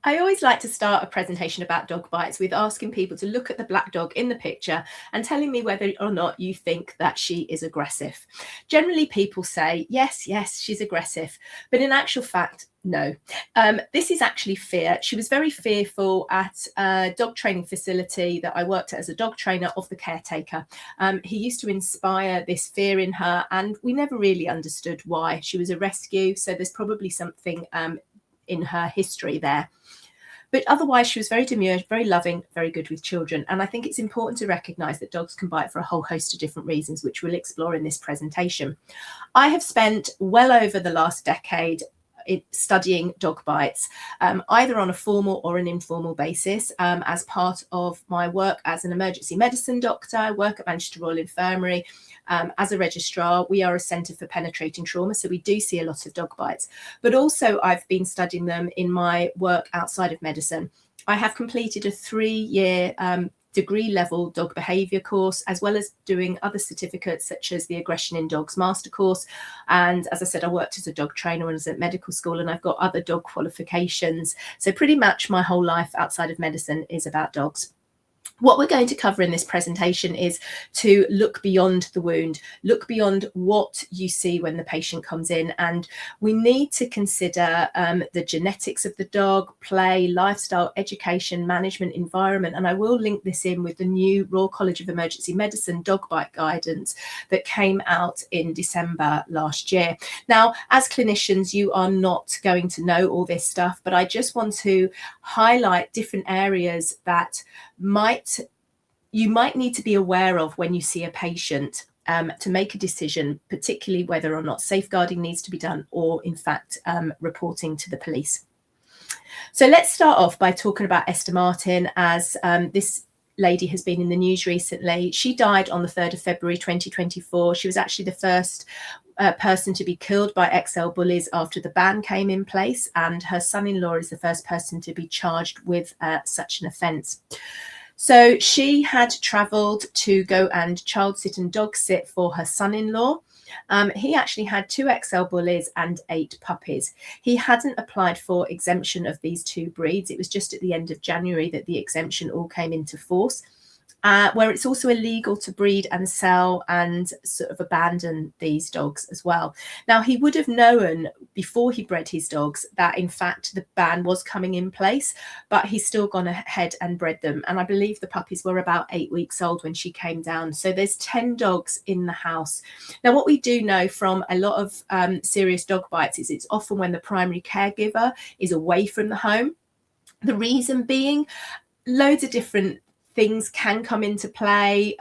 I always like to start a presentation about dog bites with asking people to look at the black dog in the picture and telling me whether or not you think that she is aggressive. Generally, people say, yes, she's aggressive. But in actual fact, no. This is actually fear. She was very fearful at a dog training facility that I worked at as a dog trainer of the caretaker. He used to inspire this fear in her, and we never really understood why. She was a rescue, so there's probably something in her history there. But otherwise, she was very demure, very loving, very good with children. And I think it's important to recognise that dogs can bite for a whole host of different reasons, which we'll explore in this presentation. I have spent well over the last decade studying dog bites, either on a formal or an informal basis, as part of my work as an emergency medicine doctor. I work at Manchester Royal Infirmary. As a registrar, we are a centre for penetrating trauma, so we do see a lot of dog bites. But also I've been studying them in my work outside of medicine. I have completed a 3-year degree level dog behaviour course, as well as doing other certificates such as the Aggression in Dogs Master course. And as I said, I worked as a dog trainer and was at medical school, and I've got other dog qualifications. So pretty much my whole life outside of medicine is about dogs. What we're going to cover in this presentation is to look beyond the wound, look beyond what you see when the patient comes in. And we need to consider the genetics of the dog, play, lifestyle, education, management, environment. And I will link this in with the new Royal College of Emergency Medicine dog bite guidance that came out in December last year. Now, as clinicians, you are not going to know all this stuff, but I just want to highlight different areas that you might need to be aware of when you see a patient to make a decision, particularly whether or not safeguarding needs to be done or, in fact, reporting to the police. So let's start off by talking about Esther Martin, as this lady has been in the news recently. She died on the 3rd of February 2024. She was actually the first person to be killed by XL bullies after the ban came in place, and her son-in-law is the first person to be charged with such an offence. So she had travelled to go and child sit and dog sit for her son-in-law. He actually had 2 XL bullies and 8 puppies. He hadn't applied for exemption of these 2 breeds. It was just at the end of January that the exemption all came into force. Where it's also illegal to breed and sell and sort of abandon these dogs as well. Now, he would have known before he bred his dogs that, in fact, the ban was coming in place, but he's still gone ahead and bred them. And I believe the puppies were about 8 weeks old when she came down. So there's 10 dogs in the house. Now, what we do know from a lot of serious dog bites is it's often when the primary caregiver is away from the home. The reason being, loads of different things can come into play.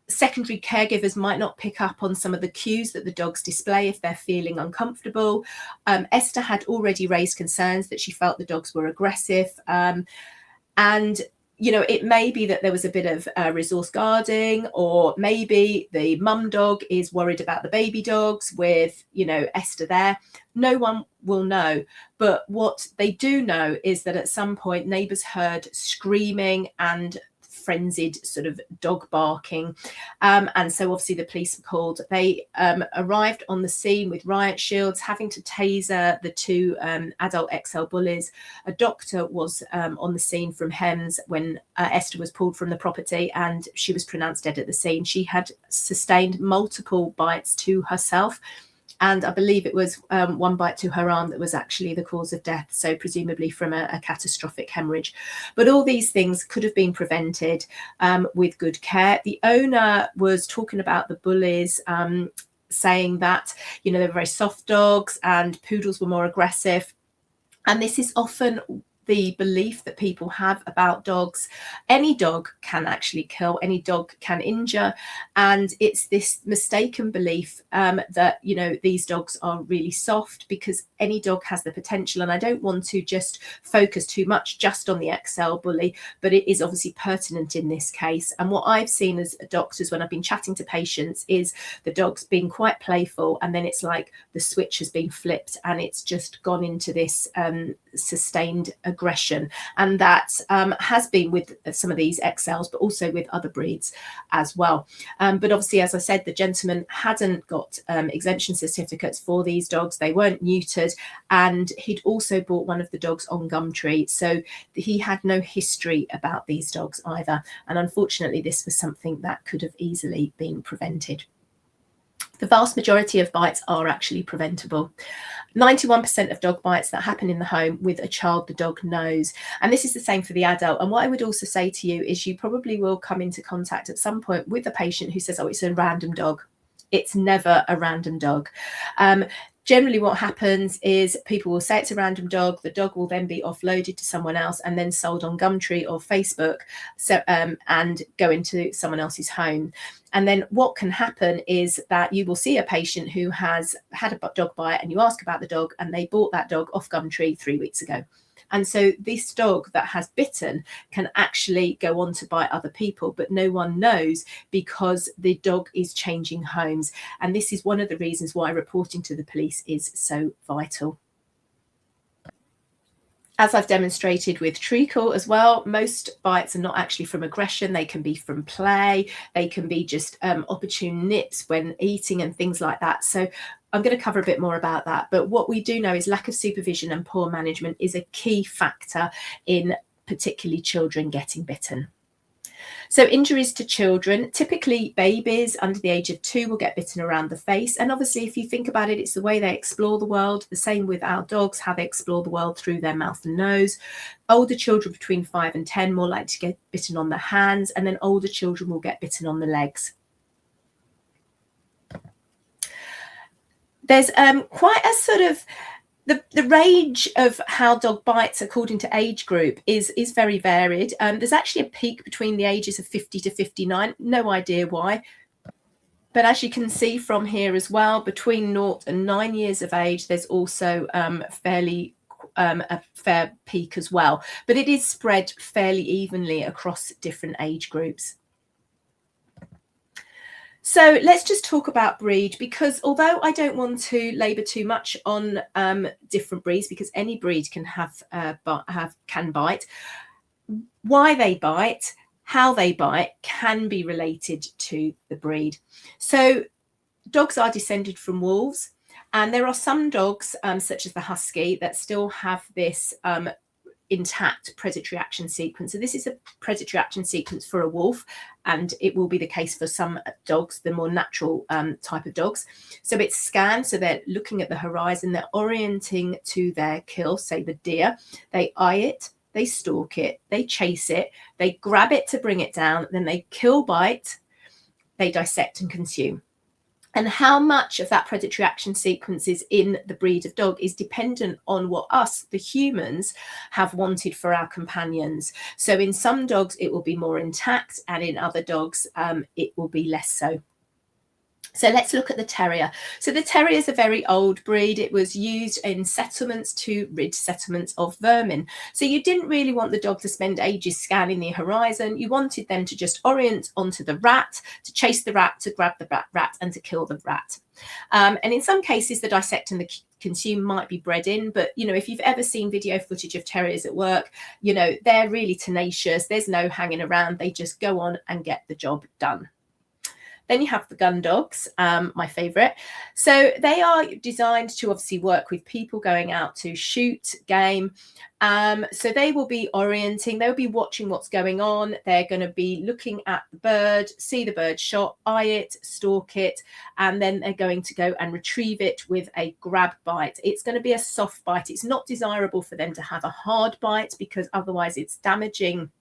Secondary caregivers might not pick up on some of the cues that the dogs display if they're feeling uncomfortable. Esther had already raised concerns that she felt the dogs were aggressive. And you know, it may be that there was a bit of resource guarding, or maybe the mum dog is worried about the baby dogs with, you know, Esther there. No one will know. But what they do know is that at some point neighbours heard screaming and frenzied sort of dog barking, and so obviously the police were called. They arrived on the scene with riot shields, having to taser the 2 adult XL bullies. A doctor was on the scene from Hems when Esther was pulled from the property, and she was pronounced dead at the scene. She had sustained multiple bites to herself, and I believe it was 1 bite to her arm that was actually the cause of death, so presumably from a catastrophic hemorrhage. But all these things could have been prevented with good care. The owner was talking about the bullies, saying that, you know, they were very soft dogs and poodles were more aggressive. And this is often the belief that people have about dogs. Any dog can actually kill, any dog can injure, and it's this mistaken belief that, you know, these dogs are really soft, because any dog has the potential. And I don't want to just focus too much just on the XL bully, but it is obviously pertinent in this case. And what I've seen as doctors when I've been chatting to patients is the dog's being quite playful, and then it's like the switch has been flipped and it's just gone into this sustained aggression, and that has been with some of these XLs, but also with other breeds as well. But obviously, as I said, the gentleman hadn't got exemption certificates for these dogs. They weren't neutered, and he'd also bought one of the dogs on Gumtree, so he had no history about these dogs either. And unfortunately, this was something that could have easily been prevented. The vast majority of bites are actually preventable. 91% of dog bites that happen in the home with a child the dog knows. And this is the same for the adult. And what I would also say to you is you probably will come into contact at some point with a patient who says, oh, it's a random dog. It's never a random dog. Generally what happens is people will say it's a random dog. The dog will then be offloaded to someone else and then sold on Gumtree or Facebook, and go into someone else's home. And then what can happen is that you will see a patient who has had a dog bite, and you ask about the dog, and they bought that dog off Gumtree 3 weeks ago. And so this dog that has bitten can actually go on to bite other people, but no one knows because the dog is changing homes. And this is one of the reasons why reporting to the police is so vital. As I've demonstrated with treacle as well, most bites are not actually from aggression. They can be from play. They can be just opportune nips when eating and things like that. So I'm going to cover a bit more about that. But what we do know is lack of supervision and poor management is a key factor in particularly children getting bitten. So injuries to children, typically babies under the age of 2 will get bitten around the face. And obviously, if you think about it, it's the way they explore the world. The same with our dogs, how they explore the world through their mouth and nose. Older children between 5 and 10 more likely to get bitten on the hands, and then older children will get bitten on the legs. There's quite a sort of the range of how dog bites according to age group is very varied. There's actually a peak between the ages of 50 to 59. No idea why. But as you can see from here as well, between 0 and 9 years of age, there's also a fair peak as well. But it is spread fairly evenly across different age groups. So let's just talk about breed, because although I don't want to labour too much on different breeds, because any breed can can bite, why they bite, how they bite can be related to the breed. So dogs are descended from wolves, and there are some dogs, such as the husky, that still have this intact predatory action sequence. So this is a predatory action sequence for a wolf, and it will be the case for some dogs, the more natural type of dogs. So it's scanned, so they're looking at the horizon, they're orienting to their kill, say the deer, they eye it, they stalk it, they chase it, they grab it to bring it down, then they kill, bite, they dissect and consume. And how much of that predatory action sequence is in the breed of dog is dependent on what us, the humans, have wanted for our companions. So in some dogs, it will be more intact, and in other dogs, it will be less so. So let's look at the terrier. So the terrier is a very old breed. It was used in settlements to rid settlements of vermin. So you didn't really want the dog to spend ages scanning the horizon. You wanted them to just orient onto the rat, to chase the rat, to grab the rat, and to kill the rat. And in some cases, the dissect and the consume might be bred in, but if you've ever seen video footage of terriers at work, they're really tenacious. There's no hanging around. They just go on and get the job done. Then you have the gun dogs, my favorite. So they are designed to obviously work with people going out to shoot game. So they will be orienting, they'll be watching what's going on. They're going to be looking at the bird, see the bird shot, eye it, stalk it, and then they're going to go and retrieve it with a grab bite. It's going to be a soft bite. It's not desirable for them to have a hard bite, because otherwise it's damaging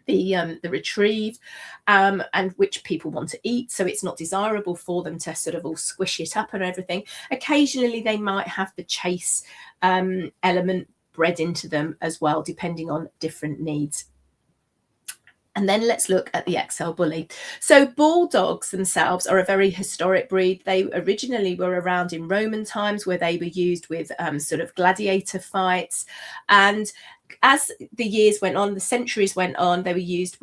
the retrieve, and which people want to eat, so it's not desirable for them to sort of all squish it up and everything. Occasionally they might have the chase element bred into them as well, depending on different needs. And then let's look at the XL bully. So bulldogs themselves are a very historic breed. They originally were around in Roman times, where they were used with sort of gladiator fights. And as the years went on, the centuries went on, they were used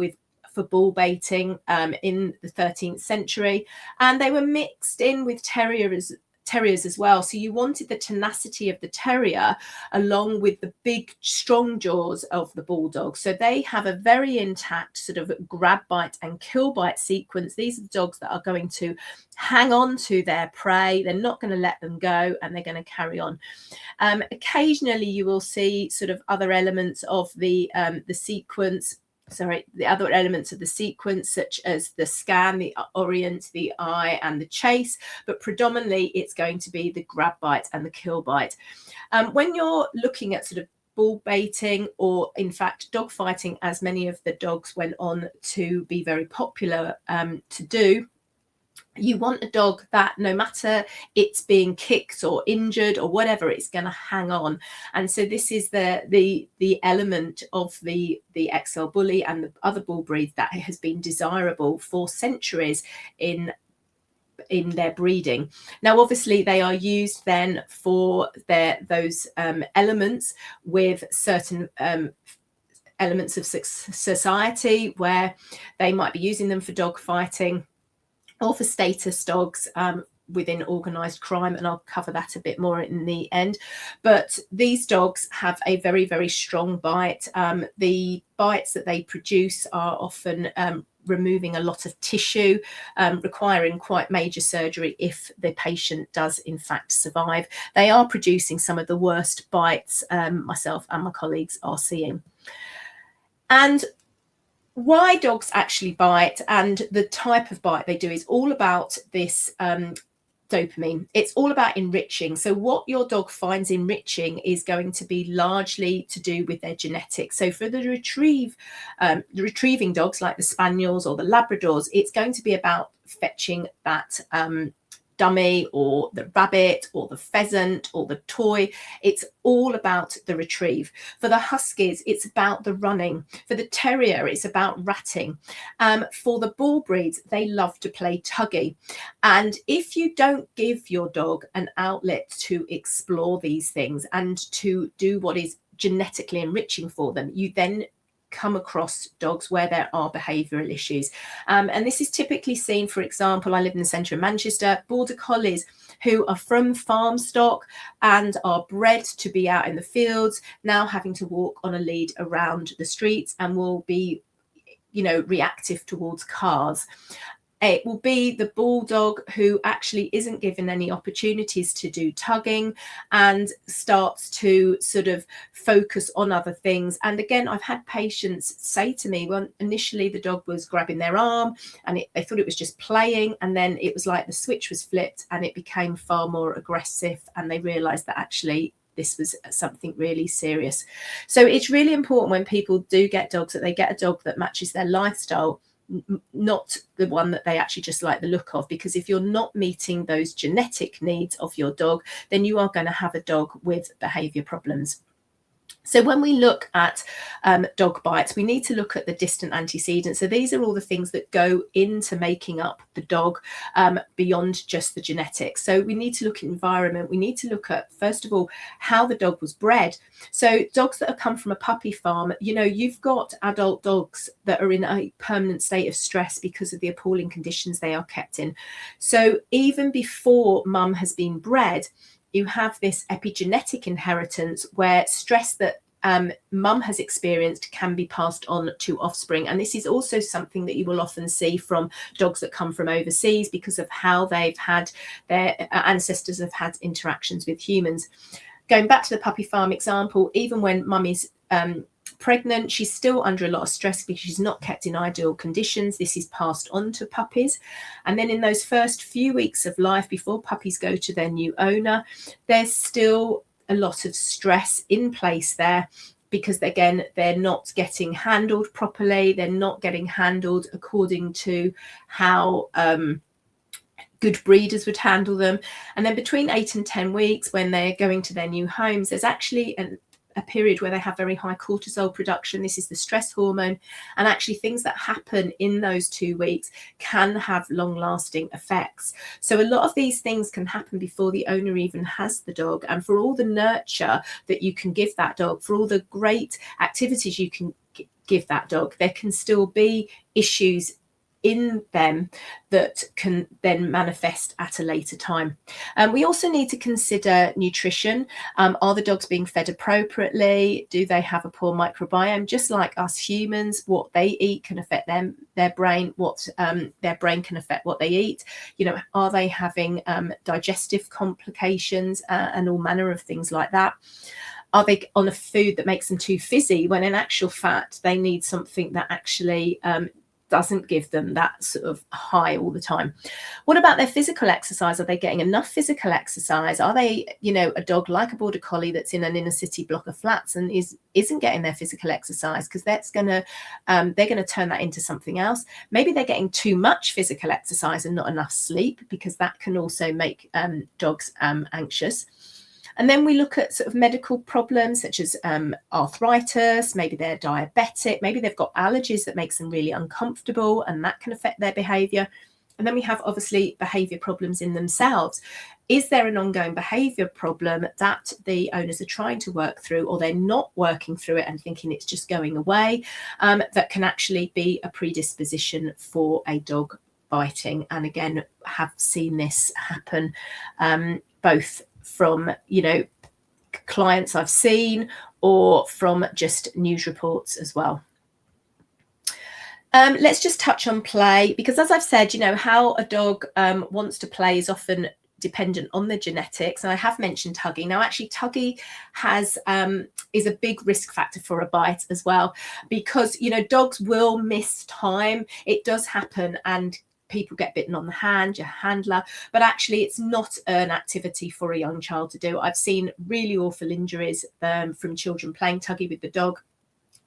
for bull baiting in the 13th century. And they were mixed in with terriers terriers as well. So you wanted the tenacity of the terrier along with the big, strong jaws of the bulldog. So they have a very intact sort of grab bite and kill bite sequence. These are the dogs that are going to hang on to their prey. They're not going to let them go, and they're going to carry on. Occasionally you will see sort of other elements of the sequence. The other elements of the sequence, such as the scan, the orient, the eye, and the chase, but predominantly it's going to be the grab bite and the kill bite. When you're looking at sort of bull baiting, or in fact dog fighting, as many of the dogs went on to be very popular to do, you want a dog that no matter it's being kicked or injured or whatever, it's going to hang on. And so this is the element of the XL bully and the other bull breeds that has been desirable for centuries in their breeding. Now obviously they are used then for those elements with certain elements of society where they might be using them for dog fighting or for status dogs within organised crime, and I'll cover that a bit more in the end. But these dogs have a very, very strong bite. The bites that they produce are often removing a lot of tissue, requiring quite major surgery if the patient does in fact survive. They are producing some of the worst bites myself and my colleagues are seeing. And why dogs actually bite and the type of bite they do is all about this dopamine. It's all about enriching. So what your dog finds enriching is going to be largely to do with their genetics. So for the retrieving dogs like the Spaniels or the Labradors, it's going to be about fetching that dummy or the rabbit or the pheasant or the toy. It's all about the retrieve. For the Huskies, it's about the running. For the Terrier, it's about ratting. For the bull breeds, they love to play tuggy. And if you don't give your dog an outlet to explore these things and to do what is genetically enriching for them, you then come across dogs where there are behavioural issues. And this is typically seen, for example, I live in the centre of Manchester, border collies who are from farm stock and are bred to be out in the fields, now having to walk on a lead around the streets and will be, reactive towards cars. It will be the bulldog who actually isn't given any opportunities to do tugging and starts to sort of focus on other things. And again, I've had patients say to me, well, initially the dog was grabbing their arm and they thought it was just playing. And then it was like the switch was flipped and it became far more aggressive. And they realized that actually this was something really serious. So it's really important when people do get dogs that they get a dog that matches their lifestyle, not the one that they actually just like the look of, because if you're not meeting those genetic needs of your dog, then you are going to have a dog with behavior problems. So when we look at dog bites, we need to look at the distant antecedents. So these are all the things that go into making up the dog beyond just the genetics. So we need to look at environment. We need to look at, first of all, how the dog was bred. So dogs that have come from a puppy farm, you've got adult dogs that are in a permanent state of stress because of the appalling conditions they are kept in. So even before mum has been bred, you have this epigenetic inheritance where stress that mum has experienced can be passed on to offspring. And this is also something that you will often see from dogs that come from overseas because of how they've had, their ancestors have had interactions with humans. Going back to the puppy farm example, even when mum is pregnant, she's still under a lot of stress because she's not kept in ideal conditions. This is passed on to puppies. And then in those first few weeks of life before puppies go to their new owner, there's still a lot of stress in place there because, again, they're not getting handled properly. They're not getting handled according to how good breeders would handle them. And then between 8 and 10 weeks, when they're going to their new homes, there's actually a period where they have very high cortisol production. This is the stress hormone, and actually things that happen in those 2 weeks can have long-lasting effects. So a lot of these things can happen before the owner even has the dog, and for all the nurture that you can give that dog, for all the great activities you can give that dog, there can still be issues in them that can then manifest at a later time. We also need to consider nutrition. Are the dogs being fed appropriately? Do they have a poor microbiome? Just like us humans, what they eat can affect their brain. What their brain can affect what they eat. You know, are they having digestive complications and all manner of things like that? Are they on a food that makes them too fizzy, when in actual fact they need something that actually doesn't give them that sort of high all the time? What about their physical exercise? Are they getting enough physical exercise? Are they, you know, a dog like a border collie that's in an inner city block of flats and isn't getting their physical exercise? Because that's gonna they're going to turn that into something else. Maybe they're getting too much physical exercise and not enough sleep, because that can also make dogs anxious. And then we look at sort of medical problems such as arthritis. Maybe they're diabetic, maybe they've got allergies that makes them really uncomfortable, and that can affect their behavior. And then we have obviously behavior problems in themselves. Is there an ongoing behavior problem that the owners are trying to work through, or they're not working through it and thinking it's just going away, that can actually be a predisposition for a dog biting? And again, have seen this happen both from, you know, clients I've seen or from just news reports as well. Let's just touch on play, because as I've said, you know, how a dog wants to play is often dependent on the genetics. And I have mentioned Tuggy. Now, actually, Tuggy has is a big risk factor for a bite as well, because, you know, dogs will miss time. It does happen, and people get bitten on the hand, your handler, but actually it's not an activity for a young child to do. I've seen really awful injuries from children playing Tuggy with the dog.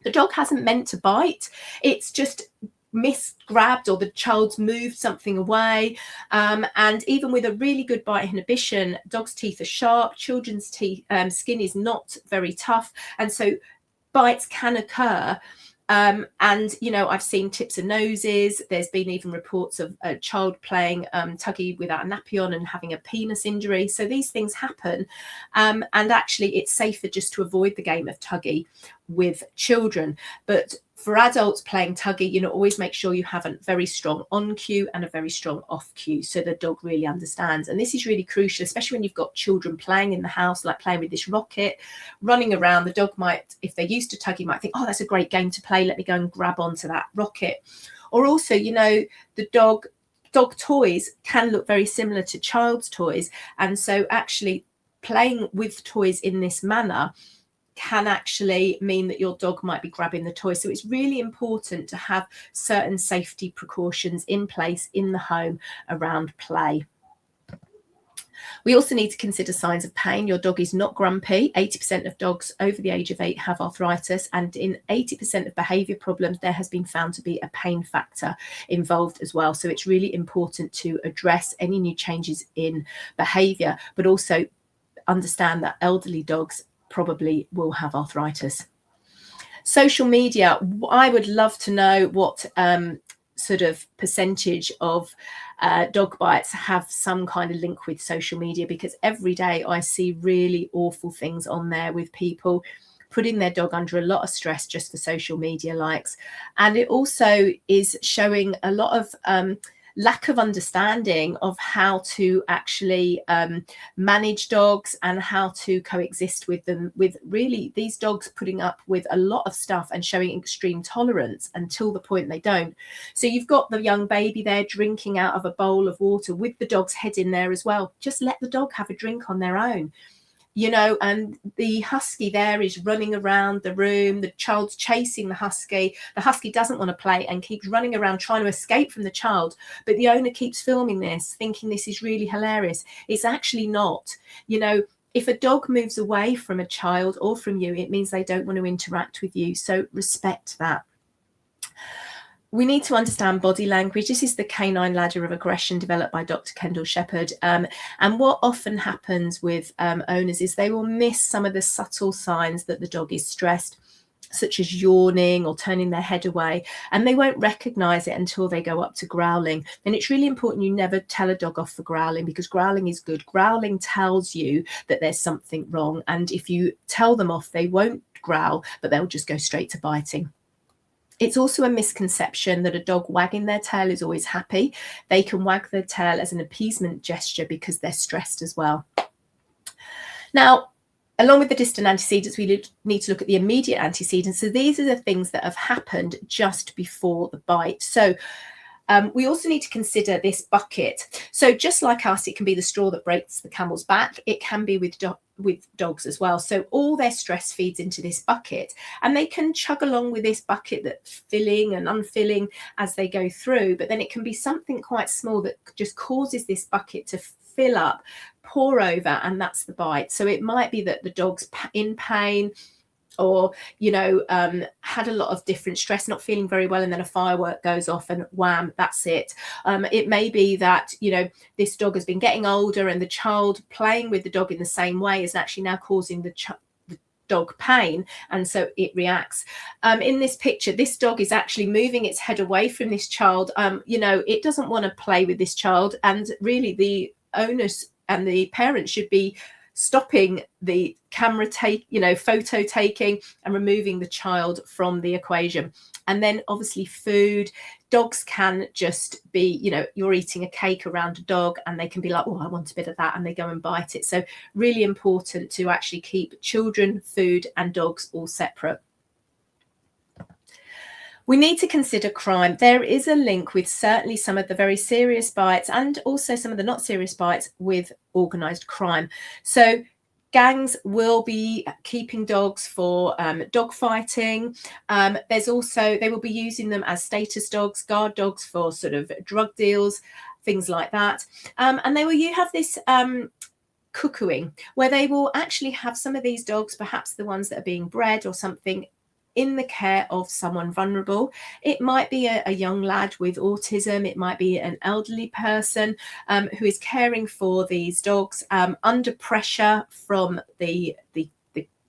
The dog hasn't meant to bite. It's just misgrabbed, or the child's moved something away. And even with a really good bite inhibition, dogs' teeth are sharp, children's teeth skin is not very tough, and so bites can occur. And, you know, I've seen tips of noses. There's been even reports of a child playing Tuggy without a nappy on and having a penis injury. So these things happen. And actually, it's safer just to avoid the game of Tuggy with children. But for adults playing Tuggy, you know, always make sure you have a very strong on cue and a very strong off cue, so the dog really understands. And this is really crucial, especially when you've got children playing in the house, like playing with this rocket, running around. The dog might, if they're used to Tuggy, might think, oh, that's a great game to play. Let me go and grab onto that rocket. Or also, you know, the dog toys can look very similar to child's toys. And so actually playing with toys in this manner can actually mean that your dog might be grabbing the toy. So it's really important to have certain safety precautions in place in the home around play. We also need to consider signs of pain. Your dog is not grumpy. 80% of dogs over the age of 8 have arthritis, and in 80% of behavior problems, there has been found to be a pain factor involved as well. So it's really important to address any new changes in behavior, but also understand that elderly dogs probably will have arthritis. Social media. I would love to know what sort of percentage of dog bites have some kind of link with social media, because every day I see really awful things on there with people putting their dog under a lot of stress just for social media likes. And it also is showing a lot of lack of understanding of how to actually manage dogs and how to coexist with them, with really these dogs putting up with a lot of stuff and showing extreme tolerance until the point they don't. So you've got the young baby there drinking out of a bowl of water with the dog's head in there as well. Just let the dog have a drink on their own. You know, and the husky there is running around the room. The child's chasing the husky. The husky doesn't want to play and keeps running around trying to escape from the child. But the owner keeps filming this, thinking this is really hilarious. It's actually not. You know, if a dog moves away from a child or from you, it means they don't want to interact with you. So respect that. We need to understand body language. This is the canine ladder of aggression developed by Dr. Kendall Shepherd. And what often happens with owners is they will miss some of the subtle signs that the dog is stressed, such as yawning or turning their head away, and they won't recognize it until they go up to growling. And it's really important you never tell a dog off for growling, because growling is good. Growling tells you that there's something wrong. And if you tell them off, they won't growl, but they'll just go straight to biting. It's also a misconception that a dog wagging their tail is always happy. They can wag their tail as an appeasement gesture because they're stressed as well. Now, along with the distant antecedents, we need to look at the immediate antecedents. So these are the things that have happened just before the bite. So we also need to consider this bucket. So just like us, it can be the straw that breaks the camel's back. It can be with dogs as well. So all their stress feeds into this bucket, and they can chug along with this bucket that's filling and unfilling as they go through. But then it can be something quite small that just causes this bucket to fill up, pour over, and that's the bite. So it might be that the dog's in pain, or had a lot of different stress, not feeling very well, and then a firework goes off and wham, that's it. It may be that this dog has been getting older, and the child playing with the dog in the same way is actually now causing the dog pain, and so it reacts. In this picture, this dog is actually moving its head away from this child. It doesn't want to play with this child, and really the owners and the parents should be stopping the camera photo taking and removing the child from the equation. And then obviously food. Dogs can just be, you're eating a cake around a dog and they can be like, oh, I want a bit of that, and they go and bite it. So really important to actually keep children, food and dogs all separate. We need to consider crime. There is a link with certainly some of the very serious bites and also some of the not serious bites with organised crime. So gangs will be keeping dogs for dog fighting. There's also, they will be using them as status dogs, guard dogs for sort of drug deals, things like that. And you have this cuckooing, where they will actually have some of these dogs, perhaps the ones that are being bred or something, in the care of someone vulnerable. It might be a young lad with autism. It might be an elderly person who is caring for these dogs under pressure from the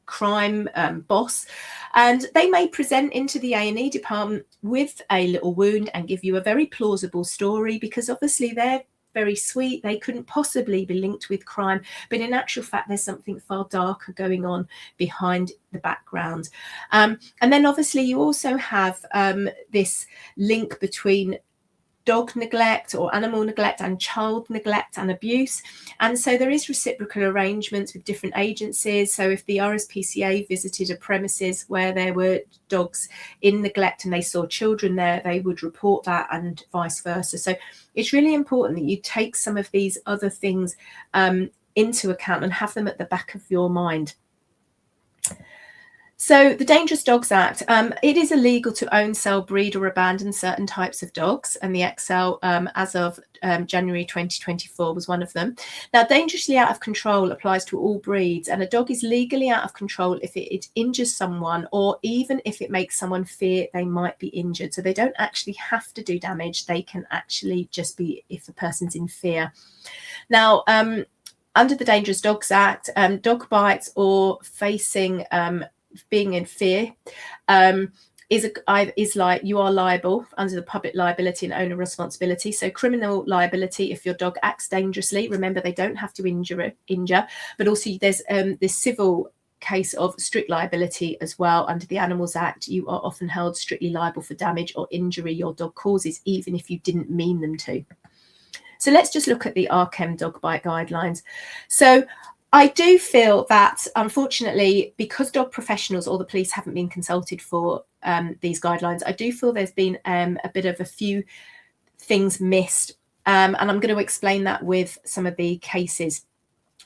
crime boss, and they may present into the A&E department with a little wound and give you a very plausible story, because obviously they're very sweet, they couldn't possibly be linked with crime, but in actual fact there's something far darker going on behind the background. And then obviously you also have this link between dog neglect or animal neglect and child neglect and abuse. And so there is reciprocal arrangements with different agencies. So if the RSPCA visited a premises where there were dogs in neglect and they saw children there, they would report that, and vice versa. So it's really important that you take some of these other things into account and have them at the back of your mind. So the Dangerous Dogs Act, it is illegal to own, sell, breed or abandon certain types of dogs, and the XL as of January 2024 was one of them. Now, dangerously out of control applies to all breeds, and a dog is legally out of control if it injures someone, or even if it makes someone fear they might be injured. So they don't actually have to do damage. They can actually just be if the person's in fear. Now, under the Dangerous Dogs Act, dog bites or facing being in fear is like you are liable under the public liability and owner responsibility. So criminal liability if your dog acts dangerously. Remember, they don't have to injure, but also there's this civil case of strict liability as well. Under the Animals Act, you are often held strictly liable for damage or injury your dog causes, even if you didn't mean them to. So let's just look at the RChem dog bite guidelines. So I do feel that, unfortunately, because dog professionals or the police haven't been consulted for these guidelines, I do feel there's been a bit of a few things missed. And I'm going to explain that with some of the cases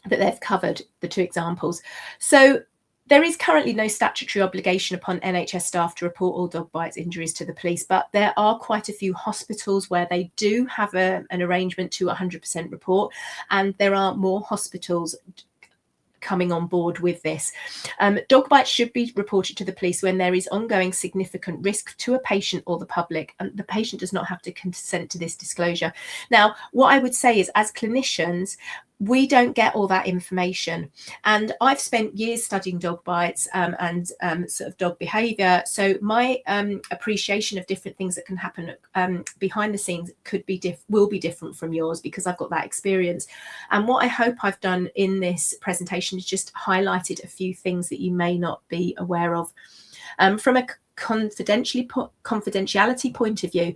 that they've covered, the two examples. So there is currently no statutory obligation upon NHS staff to report all dog bites injuries to the police, but there are quite a few hospitals where they do have an arrangement to 100% report, and there are more hospitals coming on board with this. Dog bites should be reported to the police when there is ongoing significant risk to a patient or the public, and the patient does not have to consent to this disclosure. Now, what I would say is, as clinicians, we don't get all that information. And I've spent years studying dog bites and sort of dog behavior. So my appreciation of different things that can happen behind the scenes will be different from yours, because I've got that experience. And what I hope I've done in this presentation is just highlighted a few things that you may not be aware of. From a confidentiality point of view,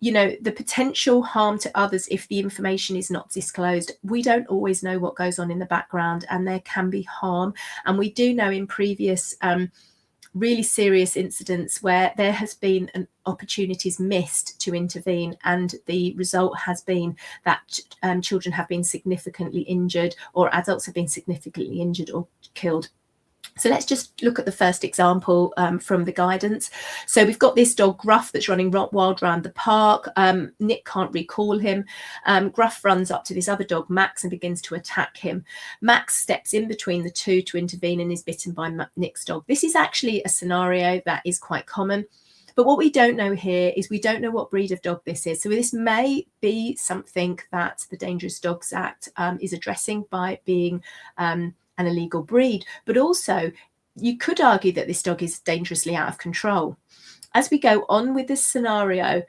the potential harm to others if the information is not disclosed. We don't always know what goes on in the background, and there can be harm. And we do know in previous really serious incidents where there has been opportunities missed to intervene, and the result has been that children have been significantly injured, or adults have been significantly injured or killed. So let's just look at the first example from the guidance. So we've got this dog, Gruff, that's running wild around the park. Nick can't recall him. Gruff runs up to this other dog, Max, and begins to attack him. Max steps in between the two to intervene and is bitten by Nick's dog. This is actually a scenario that is quite common. But what we don't know here is we don't know what breed of dog this is. So this may be something that the Dangerous Dogs Act is addressing by being an illegal breed, but also you could argue that this dog is dangerously out of control. As we go on with this scenario,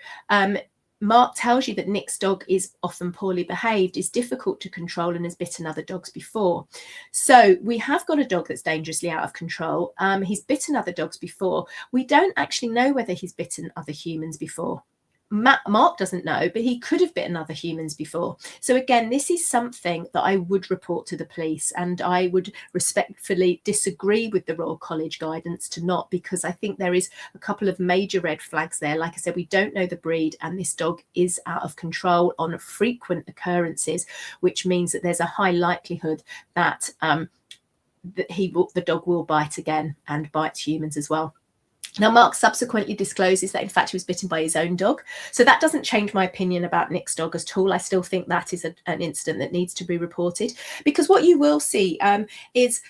Mark tells you that Nick's dog is often poorly behaved, is difficult to control, and has bitten other dogs before. So we have got a dog that's dangerously out of control. He's bitten other dogs before. We don't actually know whether he's bitten other humans before. Mark doesn't know, but he could have bitten other humans before. So again, this is something that I would report to the police, and I would respectfully disagree with the Royal College guidance to not, because I think there is a couple of major red flags there. Like I said, we don't know the breed, and this dog is out of control on frequent occurrences, which means that there's a high likelihood that the dog will bite again and bite humans as well. Now, Mark subsequently discloses that, in fact, he was bitten by his own dog. So that doesn't change my opinion about Nick's dog at all. I still think that is an incident that needs to be reported, because what you will see is,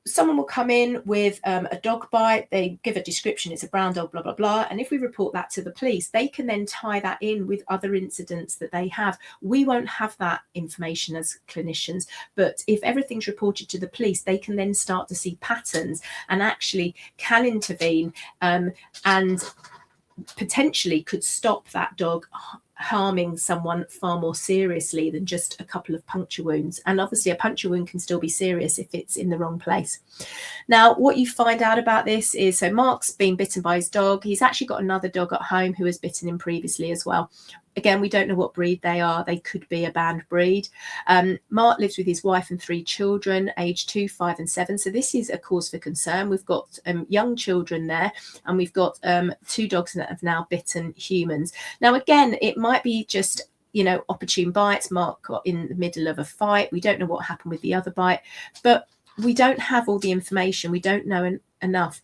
someone will come in with a dog bite. They give a description. It's a brown dog, blah, blah, blah. And if we report that to the police, they can then tie that in with other incidents that they have. We won't have that information as clinicians. But if everything's reported to the police, they can then start to see patterns and actually can intervene and potentially could stop that dog harming someone far more seriously than just a couple of puncture wounds. And obviously a puncture wound can still be serious if it's in the wrong place. Now, what you find out about this is, so Mark's been bitten by his dog. He's actually got another dog at home who has bitten him previously as well. Again, we don't know what breed they are. They could be a banned breed. Mark lives with his wife and 3 children, aged 2, 5 and 7. So this is a cause for concern. We've got young children there, and we've got 2 dogs that have now bitten humans. Now, again, it might be just, opportune bites. Mark got in the middle of a fight. We don't know what happened with the other bite, but we don't have all the information. We don't know enough.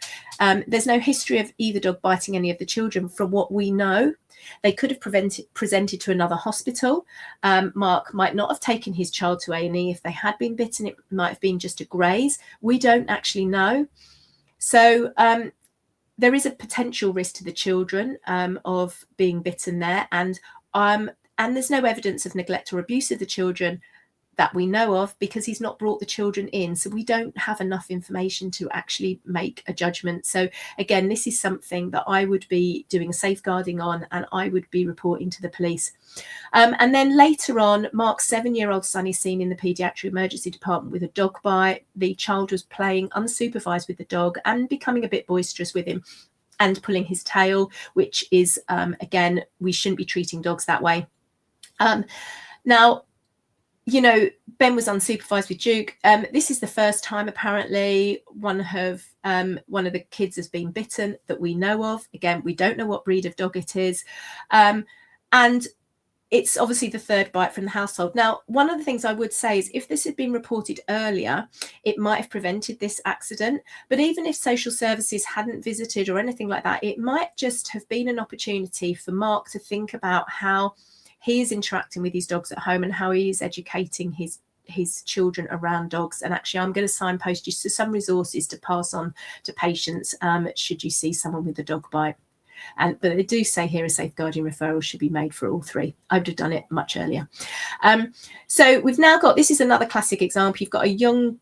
There's no history of either dog biting any of the children from what we know. They could have presented to another hospital. Mark might not have taken his child to A&E. If they had been bitten, it might have been just a graze. We don't actually know. So there is a potential risk to the children of being bitten there. And there's no evidence of neglect or abuse of the children that we know of, because he's not brought the children in. So we don't have enough information to actually make a judgment. So again, this is something that I would be doing a safeguarding on, and I would be reporting to the police. And then later on, Mark's 7-year-old son is seen in the paediatric emergency department with a dog bite. The child was playing unsupervised with the dog and becoming a bit boisterous with him and pulling his tail, which is, again, we shouldn't be treating dogs that way. Now, Ben was unsupervised with Duke. This is the first time, apparently, one of the kids has been bitten that we know of. Again, we don't know what breed of dog it is. And it's obviously the 3rd bite from the household. Now, one of the things I would say is, if this had been reported earlier, it might have prevented this accident. But even if social services hadn't visited or anything like that, it might just have been an opportunity for Mark to think about how he is interacting with his dogs at home and how he is educating his children around dogs. And actually, I'm going to signpost you to some resources to pass on to patients should you see someone with a dog bite. But they do say here a safeguarding referral should be made for all 3. I would have done it much earlier. So we've now got, this is another classic example. You've got a young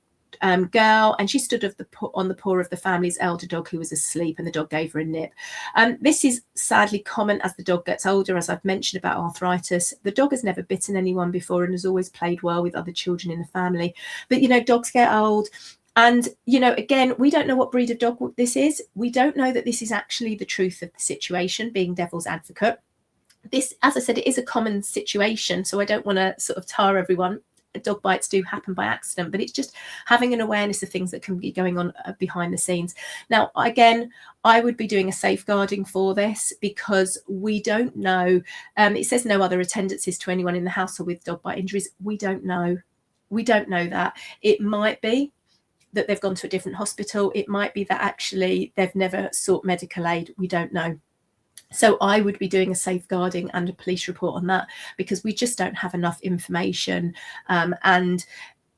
girl, and she stood on the paw of the family's elder dog who was asleep, and the dog gave her a nip. This is sadly common as the dog gets older. As I've mentioned about arthritis, the dog has never bitten anyone before and has always played well with other children in the family. But dogs get old, And, you know, again, we don't know what breed of dog this is. We don't know that this is actually the truth of the situation, being devil's advocate. This, as I said, it is a common situation, so I don't want to sort of tar everyone. Dog bites do happen by accident, but it's just having an awareness of things that can be going on behind the scenes. Now, again, I would be doing a safeguarding for this, because we don't know. It says no other attendances to anyone in the household with dog bite injuries. We don't know. We don't know that. It might be that they've gone to a different hospital. It might be that actually they've never sought medical aid. We don't know. So I would be doing a safeguarding and a police report on that, because we just don't have enough information. And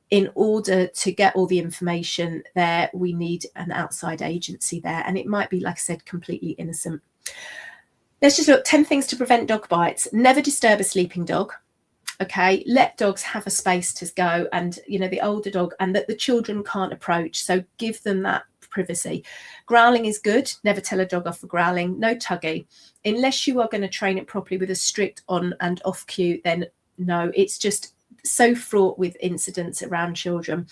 in order to get all the information there, we need an outside agency there. And it might be, like I said, completely innocent. Let's just look 10 things to prevent dog bites. Never disturb a sleeping dog. Okay, let dogs have a space to go, and, you know, the older dog, and that the children can't approach. So give them that privacy. Growling is good. Never tell a dog off for growling. No tugging. Unless you are going to train it properly with a strict on and off cue, then no, it's just so fraught with incidents around children.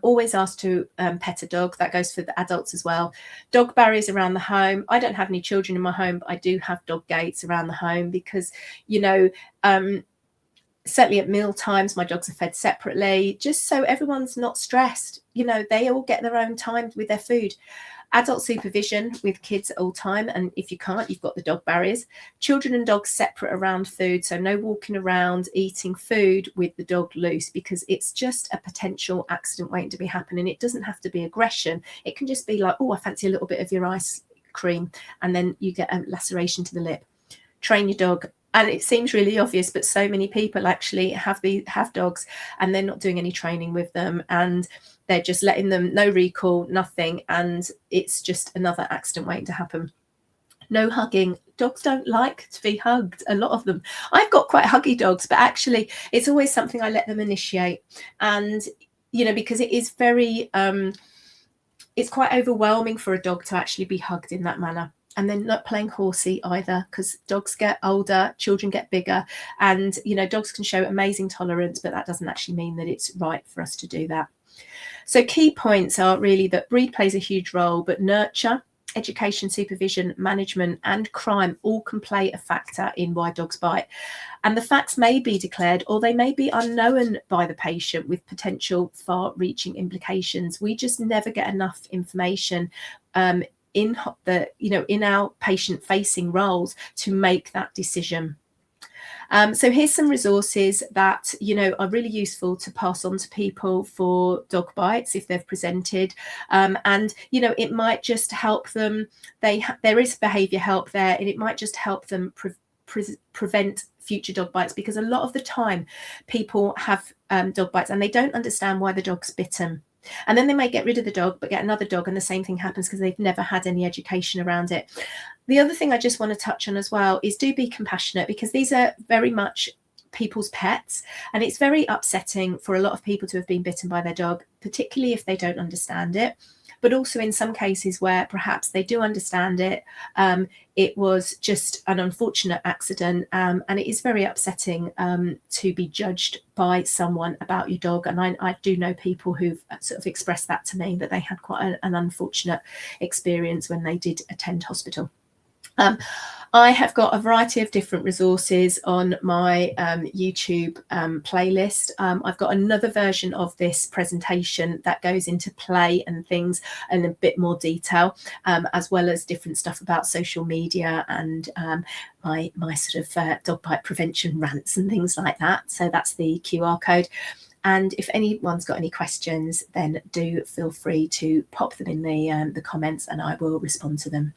Always ask to pet a dog. That goes for the adults as well. Dog barriers around the home. I don't have any children in my home, but I do have dog gates around the home, because, you know, certainly at meal times, my dogs are fed separately, just so everyone's not stressed. You know, they all get their own time with their food. Adult supervision with kids at all time, and if you can't, you've got the dog barriers. Children and dogs separate around food, so no walking around eating food with the dog loose, because it's just a potential accident waiting to be happening. It doesn't have to be aggression. It can just be like, oh, I fancy a little bit of your ice cream, and then you get a laceration to the lip. Train your dog. And it seems really obvious, but so many people actually have dogs, and they're not doing any training with them, and they're just letting them, no recall, nothing, and it's just another accident waiting to happen. No hugging. Dogs don't like to be hugged, a lot of them. I've got quite huggy dogs, but actually it's always something I let them initiate. And, you know, because it is very, it's quite overwhelming for a dog to actually be hugged in that manner. And then not playing horsey either, because dogs get older, children get bigger, and, you know, dogs can show amazing tolerance, but that doesn't actually mean that it's right for us to do that. So key points are really that breed plays a huge role, but nurture, education, supervision, management, and crime all can play a factor in why dogs bite. And the facts may be declared, or they may be unknown by the patient, with potential far-reaching implications. We just never get enough information in the, you know, in our patient facing roles to make that decision. So here's some resources that, you know, are really useful to pass on to people for dog bites if they've presented, and, you know, it might just help them. There is behaviour help there, and it might just help them prevent future dog bites, because a lot of the time people have dog bites and they don't understand why the dog's bitten. And then they may get rid of the dog, but get another dog, and the same thing happens because they've never had any education around it. The other thing I just want to touch on as well is, do be compassionate, because these are very much people's pets, and it's very upsetting for a lot of people to have been bitten by their dog, particularly if they don't understand it. But also in some cases where perhaps they do understand it, it was just an unfortunate accident, and it is very upsetting to be judged by someone about your dog. And I do know people who've sort of expressed that to me, that they had quite an unfortunate experience when they did attend hospital. I have got a variety of different resources on my YouTube playlist. I've got another version of this presentation that goes into play and things in a bit more detail, as well as different stuff about social media and my sort of dog bite prevention rants and things like that. So that's the QR code. And if anyone's got any questions, then do feel free to pop them in the comments, and I will respond to them.